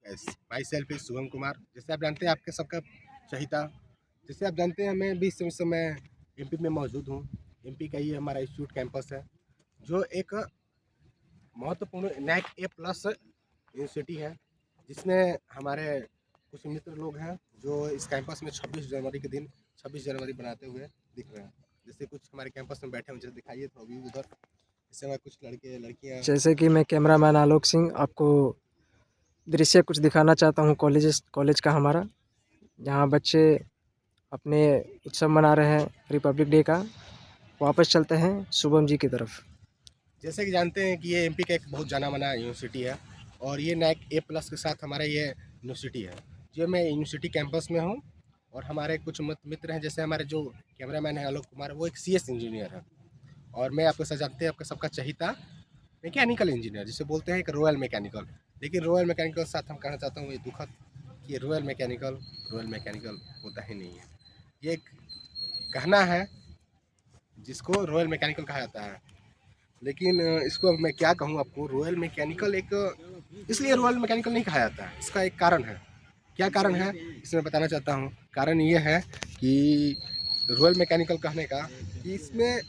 My self is Shubham Kumar. जैसे आप जानते हैं आपके सबका चहिता, जैसे आप जानते हैं मैं भी इस समय एमपी में मौजूद हूँ। एमपी का ही हमारा इंस्टीट्यूट कैंपस है, जो एक महत्वपूर्ण नैक ए प्लस यूनिवर्सिटी है, जिसमें हमारे कुछ मित्र लोग हैं जो इस कैंपस में 26 जनवरी के दिन 26 जनवरी बनाते हुए दिख रहे हैं। जैसे कुछ हमारे कैंपस में बैठे हैं, मुझे दिखाइए तो अभी उधर। जैसे हमारे कुछ लड़के लड़कियाँ। जैसे कि मैं कैमरामैन आलोक सिंह आपको दृश्य कुछ दिखाना चाहता हूँ कॉलेज का हमारा। यहाँ बच्चे अपने उत्सव मना रहे हैं रिपब्लिक डे का। वापस चलते हैं शुभम जी की तरफ। जैसे कि जानते हैं कि ये एमपी का एक बहुत जाना माना यूनिवर्सिटी है, और ये नैक ए प्लस के साथ हमारा ये यूनिवर्सिटी है। जो मैं यूनिवर्सिटी कैंपस में हूँ, और हमारे कुछ मित्र हैं, जैसे हमारे जो कैमरामैन है आलोक कुमार, वो एक सीएस इंजीनियर है। और मैं आपके साथ जानते हैं आपका सबका चहिता मैकेनिकल इंजीनियर, जिसे बोलते हैं एक रॉयल मैकेनिकल। लेकिन रॉयल मैकेनिकल साथ हम कहना चाहता हूँ ये दुखद कि ये रॉयल मैकेनिकल होता ही नहीं है। ये एक कहना है जिसको रॉयल मैकेनिकल कहा जाता है, लेकिन इसको अब मैं क्या कहूँ आपको। रॉयल मैकेनिकल एक इसलिए रॉयल मैकेनिकल नहीं कहा जाता है, इसका एक कारण है। क्या कारण है इसमें बताना चाहता हूँ। कारण ये है कि रॉयल मैकेनिकल कहने का कि इसमें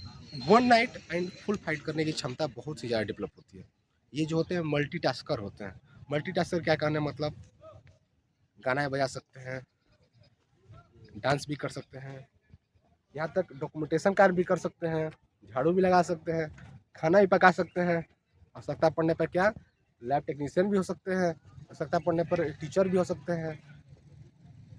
one night and full fight करने की क्षमता बहुत ही ज़्यादा डेवलप होती है। ये जो होते हैं मल्टीटास्कर होते हैं। मल्टीटास्कर क्या कहना है, मतलब गाना बजा सकते हैं, डांस भी कर सकते हैं, यहाँ तक डॉक्यूमेंटेशन कार्य भी कर सकते हैं, झाड़ू भी लगा सकते हैं, खाना भी पका सकते हैं। आवश्यकता पड़ने पर क्या लैब टेक्नीशियन भी हो सकते हैं, आवश्यकता पड़ने पर टीचर भी हो सकते हैं,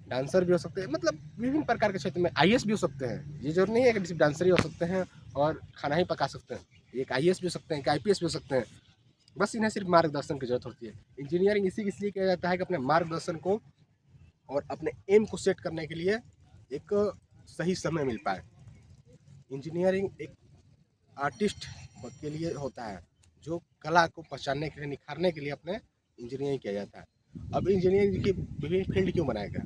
डांसर भी हो सकते हैं। मतलब विभिन्न प्रकार के क्षेत्र में आईएएस भी हो सकते हैं। ये जरूरी नहीं है कि सिर्फ डांसर ही हो सकते हैं और खाना ही पका सकते हैं। एक आईएएस भी हो सकते हैं, एक आईपीएस भी हो सकते हैं। बस इन्हें सिर्फ मार्गदर्शन की जरूरत होती है। इंजीनियरिंग इसी इसलिए किया जाता है कि अपने मार्गदर्शन को और अपने एम को सेट करने के लिए एक सही समय मिल पाए। इंजीनियरिंग एक आर्टिस्ट के लिए होता है, जो कला को पहचानने के लिए, निखारने के लिए अपने इंजीनियरिंग किया जाता है। अब इंजीनियरिंग की विभिन्न फील्ड क्यों बनाया गया,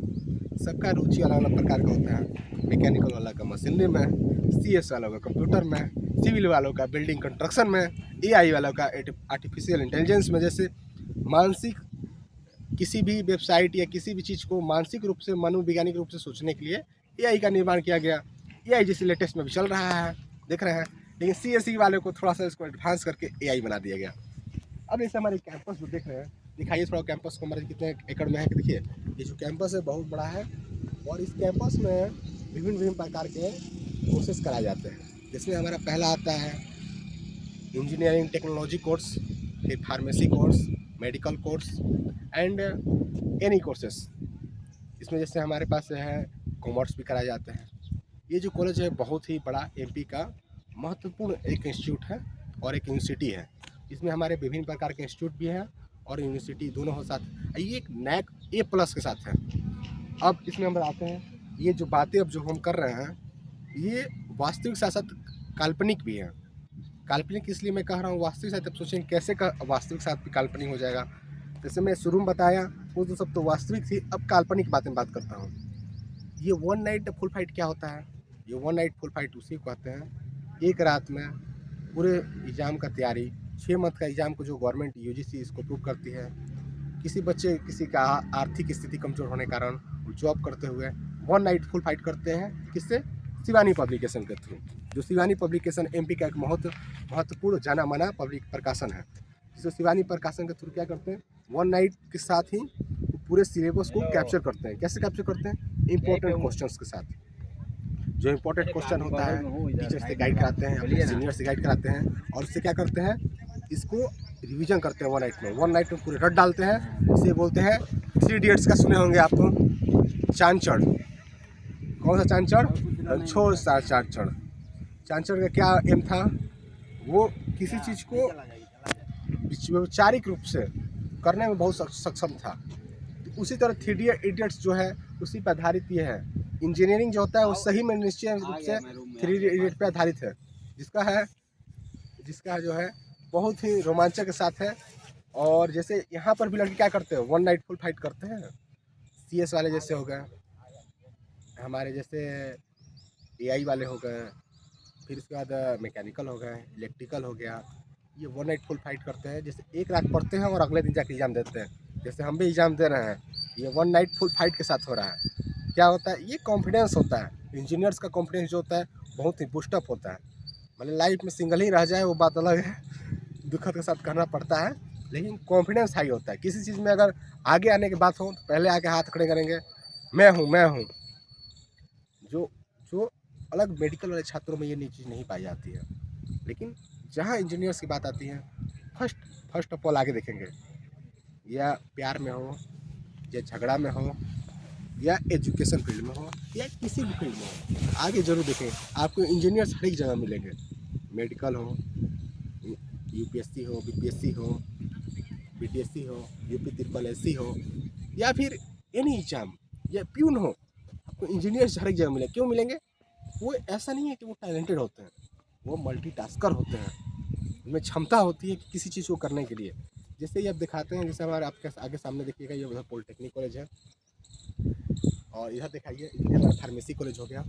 सबका रुचि अलग अलग प्रकार का होता है। मैकेनिकल वाला का मशीनरी में, सीएस वालों का कंप्यूटर में, सिविल वालों का बिल्डिंग कंस्ट्रक्शन में, एआई वालों का आर्टिफिशियल इंटेलिजेंस में। जैसे मानसिक किसी भी वेबसाइट या किसी भी चीज़ को मानसिक रूप से, मनोवैज्ञानिक रूप से सोचने के लिए एआई का निर्माण किया गया। एआई जैसे लेटेस्ट में भी चल रहा है, देख रहे हैं। लेकिन सीएसई वाले को थोड़ा सा इसको एडवांस करके एआई बना दिया गया। अब जैसे हमारे कैंपस जो देख रहे हैं, दिखाइए थोड़ा कैंपस को हमारे कितने एकड़ में है कि देखिए। ये जो कैंपस है बहुत बड़ा है, और इस कैंपस में विभिन्न विभिन्न प्रकार के कोर्सेज कराए जाते हैं। जिसमें हमारा पहला आता है इंजीनियरिंग टेक्नोलॉजी कोर्स, फिर pharmacy course, medical course and any courses. इसमें जैसे हमारे पास है कॉमर्स भी कराए जाते हैं। ये जो कॉलेज है बहुत ही बड़ा एमपी का महत्वपूर्ण एक इंस्टीट्यूट है और एक यूनिवर्सिटी है। इसमें हमारे विभिन्न प्रकार के इंस्टीट्यूट भी हैं और यूनिवर्सिटी दोनों हो साथ। ये एक नैक ए प्लस के साथ है। अब इसमें हम आते हैं, ये जो बातें अब जो हम कर रहे हैं, ये वास्तविक साथ साथ काल्पनिक भी है। काल्पनिक इसलिए मैं कह रहा हूँ वास्तविक साथ, अब सोचें कैसे का वास्तविक साथ भी काल्पनिक हो जाएगा। जैसे मैं शुरू में बताया वो तो सब तो वास्तविक थी, अब काल्पनिक बातें बात करता हूँ। ये वन नाइट फुल फाइट क्या होता है, ये वन नाइट फुल फाइट उसी को कहते हैं। एक रात में पूरे एग्ज़ाम का तैयारी, 6 मंथ का एग्ज़ाम को जो गवर्नमेंट यूजीसी इसको अप्रूव करती है। किसी बच्चे किसी का आर्थिक स्थिति कमज़ोर होने के कारण जॉब करते हुए वन नाइट फुल फाइट करते हैं, किससे, शिवानी पब्लिकेशन के थ्रू। जो शिवानी पब्लिकेशन एमपी का एक महत्वपूर्ण जाना माना पब्लिक प्रकाशन है। जिससे शिवानी प्रकाशन के थ्रू क्या करते हैं, वन नाइट के साथ ही पूरे सिलेबस को कैप्चर करते हैं। कैसे कैप्चर करते हैं, इंपॉर्टेंट क्वेश्चंस के साथ। जो इंपॉर्टेंट क्वेश्चन होता है टीचर से गाइड कराते हैं, अपने सीनियर से गाइड कराते हैं, और उससे क्या करते हैं, इसको रिवीजन करते हैं वन नाइट में पूरे रट डालते हैं। इसे बोलते हैं 3 इडियट्स का सुने होंगे आप तो, चांचड़। कौन सा चांचड़, रणछोड़ चांचड़। चांचड़ का क्या एम था, वो किसी चीज़ को वैचारिक रूप से करने में बहुत सक्षम था। तो उसी तरह 3 इडियट्स जो है उसी पर आधारित ये है। इंजीनियरिंग जो होता है वो सही में निश्चय रूप से 3 इडियट पर आधारित है, जिसका जो है बहुत ही रोमांचक के साथ है। और जैसे यहाँ पर भी लड़के क्या करते हैं, वन नाइट फुल फाइट करते हैं। सीएस वाले जैसे हो गए, हमारे जैसे एआई वाले हो गए, फिर उसके बाद मैकेनिकल हो गए, इलेक्ट्रिकल हो गया। ये वन नाइट फुल फाइट करते हैं, जैसे एक रात पढ़ते हैं और अगले दिन जाके एग्जाम देते हैं। जैसे हम भी एग्ज़ाम दे रहे हैं, ये वन नाइट फुल फाइट के साथ हो रहा है। क्या होता है, ये कॉन्फिडेंस होता है। इंजीनियर्स का कॉन्फिडेंस जो होता है बहुत ही बूस्टअप होता है। मतलब लाइफ में सिंगल ही रह जाए वो बात अलग है, दुखद के साथ करना पड़ता है, लेकिन कॉन्फिडेंस हाई होता है। किसी चीज़ में अगर आगे आने की बात हो तो पहले आके हाथ खड़े करेंगे, मैं हूँ। जो जो अलग मेडिकल वाले छात्रों में ये चीज़ नहीं पाई जाती है। लेकिन जहाँ इंजीनियर्स की बात आती है, फर्स्ट फर्स्ट ऑफ ऑल आगे देखेंगे, या प्यार में हो, या झगड़ा में हो, या एजुकेशन फील्ड में हो, या किसी भी फील्ड में हो, आगे जरूर देखें। आपको इंजीनियर्स हर एक जगह मिलेंगे। मेडिकल हो, यूपीएससी हो, बीपीएससी हो, बीटीएससी हो, यूपी ट्रिपल एससी हो, या फिर एनी एग्जाम, या प्यून हो, आपको इंजीनियर्स हर एक जगह मिलेंगे। क्यों मिलेंगे? वो ऐसा नहीं है कि वो टैलेंटेड होते हैं, वो मल्टीटास्कर होते हैं। उनमें क्षमता होती है कि किसी चीज़ को करने के लिए। जैसे ही आप दिखाते हैं, जैसे हमारे आपके आगे सामने देखिएगा, ये उधर पॉलिटेक्निक कॉलेज है, और इधर दिखाइए, इधर हमारा फार्मेसी कॉलेज हो गया,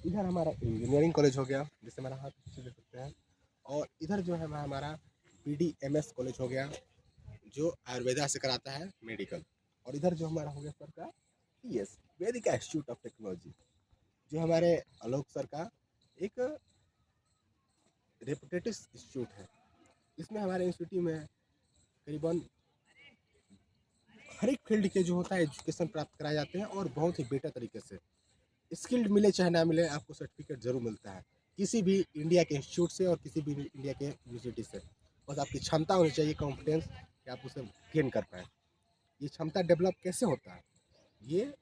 इधर हमारा इंजीनियरिंग कॉलेज हो गया, जैसे हमारा हाथ पीछे देख सकते हैं, और इधर जो है हमारा PDMS कॉलेज हो गया, जो आयुर्वेदा से कराता है मेडिकल, और इधर जो हमारा हो गया सर का PS Vedika institute of technology, जो हमारे आलोक सर का एक रेपुटेटिव इंस्टीट्यूट है। इसमें हमारे इंस्टीट्यूट में करीबन हर एक फील्ड के जो होता है एजुकेशन प्राप्त कराए जाते हैं, और बहुत ही बेटर तरीके से। स्किल्ड मिले चाहे ना मिले, आपको सर्टिफिकेट जरूर मिलता है किसी भी इंडिया के इंस्टीट्यूट से और किसी भी इंडिया के यूनिवर्सिटी से। बस आपकी क्षमता होनी चाहिए, कॉन्फिडेंस, कि आप उसे गेन कर पाएँ। ये क्षमता डेवलप कैसे होता है? ये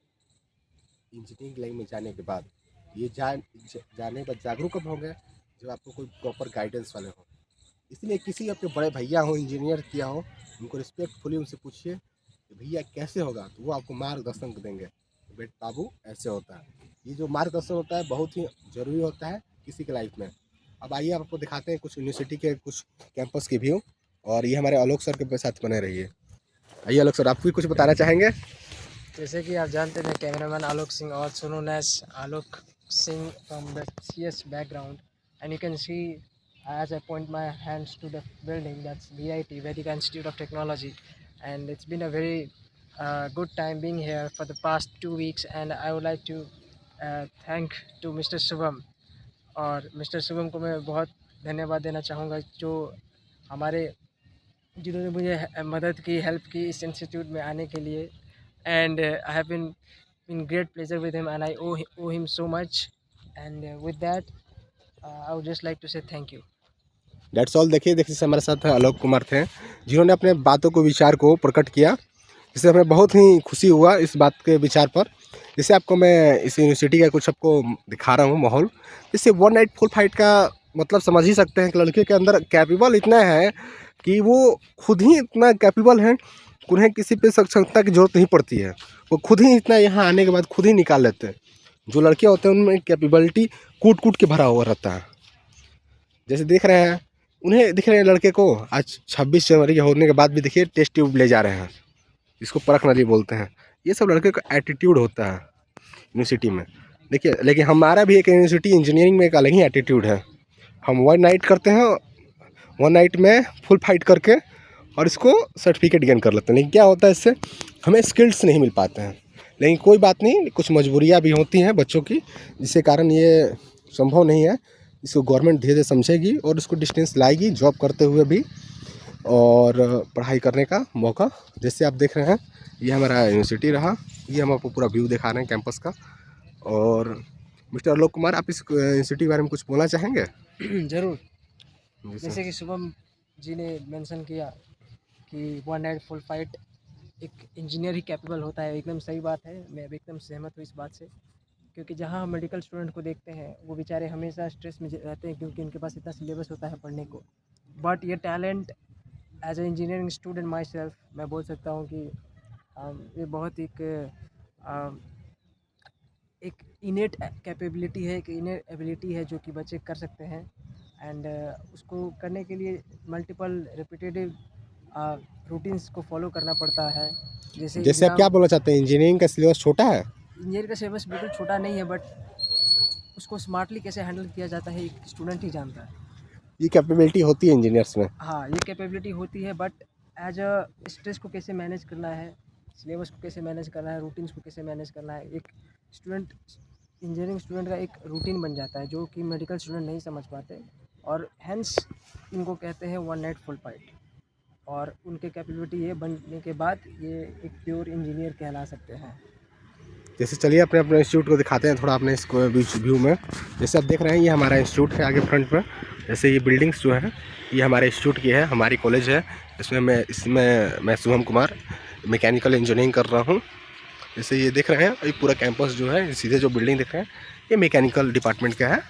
इंजीनियरिंग लाइन में जाने के बाद, ये जाने पर जागरूक कब होंगे, जब आपको कोई प्रॉपर गाइडेंस वाले हो। इसलिए किसी आपके बड़े भैया हो, इंजीनियर किया हो, उनको रिस्पेक्टफुली उनसे पूछिए कि भैया कैसे होगा, तो वो आपको मार्गदर्शन देंगे, बेट बाबू ऐसे होता है। ये जो मार्गदर्शन होता है बहुत ही ज़रूरी होता है किसी के लाइफ में। अब आइए आपको दिखाते हैं कुछ यूनिवर्सिटी के कुछ कैंपस के व्यू, और ये हमारे आलोक सर के साथ बने रहिए। आइए आलोक सर, आप भी कुछ बताना चाहेंगे? जैसे कि आप जानते हैं, cameraman Alok Singh, also known as Alok Singh from the CS background, and you can see as I point my hands to the building, that's VIT, Vedika Institute of Technology, and it's been a very good time being here for the past 2 weeks, and I would like to thank to Mr. Shubham, और mister Shubham को मैं बहुत धन्यवाद देना चाहूँगा, जो हमारे जिन्होंने मुझे मदद की, हेल्प की इस इंस्टीट्यूट में आने के लिए, and I have been in great pleasure with him, and I owe him so much, and with that I would just like to say thank you. That's all. देखिए जैसे हमारे साथ आलोक कुमार थे, जिन्होंने अपने बातों को, विचार को प्रकट किया, जिससे हमें बहुत ही खुशी हुआ इस बात के विचार पर। जैसे आपको मैं इस यूनिवर्सिटी का कुछ आपको दिखा रहा हूँ माहौल। जैसे वन नाइट फुल फाइट का मतलब समझ ही सकते हैं कि लड़के के अंदर कैपेबल इतना है कि वो खुद ही इतना कैपेबल है, उन्हें किसी पे सक्षमता की जरूरत नहीं पड़ती है। वो खुद ही इतना यहाँ आने के बाद खुद ही निकाल लेते हैं। जो लड़के होते हैं उनमें कैपेबिलिटी कूट कूट के भरा हुआ रहता है। जैसे देख रहे हैं, उन्हें दिख रहे हैं लड़के को, आज 26 जनवरी के होने के बाद भी देखिए टेस्ट ट्यूब ले जा रहे हैं, इसको परख नली बोलते हैं। ये सब लड़के का एटीट्यूड होता है यूनिवर्सिटी में। देखिए, लेकिन हमारा भी एक यूनिवर्सिटी इंजीनियरिंग में एक अलग ही एटीट्यूड है। हम वन नाइट करते हैं, वन नाइट में फुल फाइट करके और इसको सर्टिफिकेट गेन कर लेते हैं। लेकिन क्या होता है, इससे हमें स्किल्स नहीं मिल पाते हैं। लेकिन कोई बात नहीं, कुछ मजबूरियाँ भी होती हैं बच्चों की, जिसके कारण ये संभव नहीं है। इसको गवर्नमेंट धीरे धीरे समझेगी और इसको डिस्टेंस लाएगी, जॉब करते हुए भी और पढ़ाई करने का मौका। जैसे आप देख रहे हैं, ये हमारा यूनिवर्सिटी रहा, ये हम आपको पूरा व्यू दिखा रहे हैं कैंपस का। और मिस्टर आलोक कुमार, आप इस यूनिवर्सिटी के बारे में कुछ बोलना चाहेंगे? ज़रूर। जी सर। जैसे कि शुभम जी ने मेंशन किया कि वन नाइट फुल फाइट एक इंजीनियर ही कैपेबल होता है, एकदम सही बात है। मैं एकदम सहमत हूँ इस बात से, क्योंकि जहाँ हम मेडिकल स्टूडेंट को देखते हैं, वो बेचारे हमेशा स्ट्रेस में रहते हैं, क्योंकि उनके पास इतना सिलेबस होता है पढ़ने को। बट ये talent, as a engineering student myself, मैं बोल सकता हूँ कि ये बहुत एक इनेट कैपेबिलिटी है, एक इनेट एबिलिटी है, जो कि बच्चे कर सकते हैं। एंड उसको करने के लिए मल्टीपल रिपीटेटिव रूटीन्स को फॉलो करना पड़ता है। जैसे आप क्या बोलना चाहते हैं, इंजीनियरिंग का सिलेबस छोटा है? इंजीनियर का सिलेबस बिल्कुल छोटा नहीं है, बट उसको स्मार्टली कैसे हैंडल किया जाता है एक स्टूडेंट ही जानता है। ये कैपेबिलिटी होती है इंजीनियर्स में। हाँ, ये कैपेबिलिटी होती है, बट एज अ स्ट्रेस को कैसे मैनेज करना है, सिलेबस को कैसे मैनेज करना है, रूटीन्स को कैसे मैनेज करना है। एक स्टूडेंट, इंजीनियरिंग स्टूडेंट का एक रूटीन बन जाता है जो कि मेडिकल स्टूडेंट नहीं समझ पाते, और हैंस इनको कहते हैं वन नाइट फुल फाइट। और उनके कैपेबिलिटी ये बनने के बाद ये एक प्योर इंजीनियर कहला सकते हैं। जैसे चलिए अपने अपने इंस्टीट्यूट को दिखाते हैं थोड़ा अपने इसको व्यू में। जैसे आप देख रहे हैं ये हमारा इंस्टीट्यूट है आगे फ्रंट में। जैसे ये बिल्डिंग्स जो है ये हमारे इंस्टीट्यूट की है, हमारी कॉलेज है। इसमें मैं शुभम कुमार मैकेनिकल इंजीनियरिंग कर रहा हूँ। जैसे ये देख रहे हैं ये पूरा कैंपस जो है, सीधे जो बिल्डिंग देख रहे हैं ये मैकेनिकल डिपार्टमेंट का है।